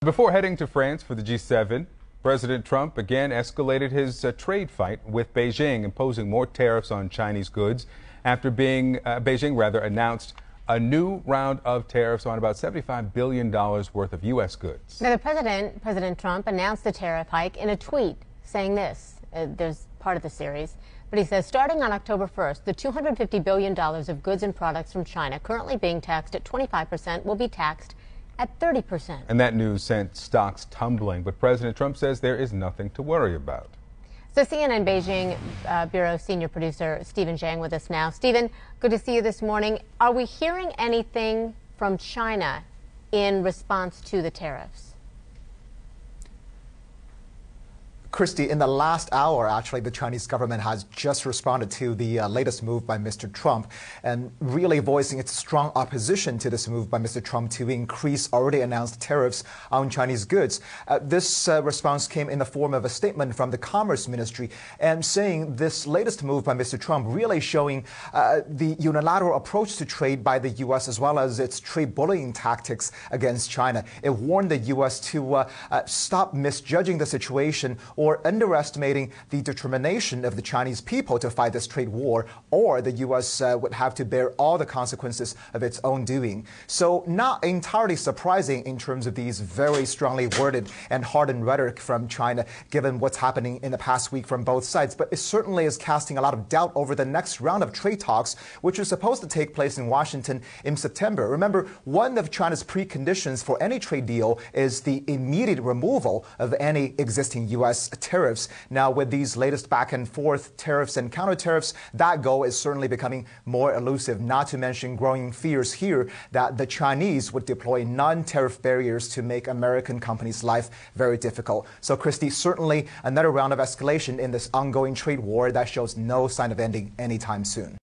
Before heading to France for the G7, President Trump again escalated his trade fight with Beijing, imposing more tariffs on Chinese goods after Beijing announced a new round of tariffs on about $75 billion worth of U.S. goods. Now, President Trump announced the tariff hike in a tweet, saying this. There's part of the series. But he says, starting on October 1st, the $250 billion of goods and products from China currently being taxed at 25% will be taxed at 30%. And that news sent stocks tumbling. But President Trump says there is nothing to worry about. So CNN Beijing Bureau senior producer Stephen Zhang with us now. Stephen, good to see you this morning. Are we hearing anything from China in response to the tariffs? Christy, in the last hour, actually, the Chinese government has just responded to the latest move by Mr. Trump and really voicing its strong opposition to this move by Mr. Trump to increase already announced tariffs on Chinese goods. This response came in the form of a statement from the Commerce Ministry and saying this latest move by Mr. Trump really showing the unilateral approach to trade by the U.S. as well as its trade bullying tactics against China. It warned the U.S. to stop misjudging the situation or underestimating the determination of the Chinese people to fight this trade war, or the U.S. Would have to bear all the consequences of its own doing. So not entirely surprising in terms of these very strongly worded and hardened rhetoric from China, given what's happening in the past week from both sides. But it certainly is casting a lot of doubt over the next round of trade talks, which is supposed to take place in Washington in September. Remember, one of China's preconditions for any trade deal is the immediate removal of any existing U.S. tariffs. Now, with these latest back and forth tariffs and counter tariffs, that goal is certainly becoming more elusive, not to mention growing fears here that the Chinese would deploy non-tariff barriers to make American companies' life very difficult. So, Christy, certainly another round of escalation in this ongoing trade war that shows no sign of ending anytime soon.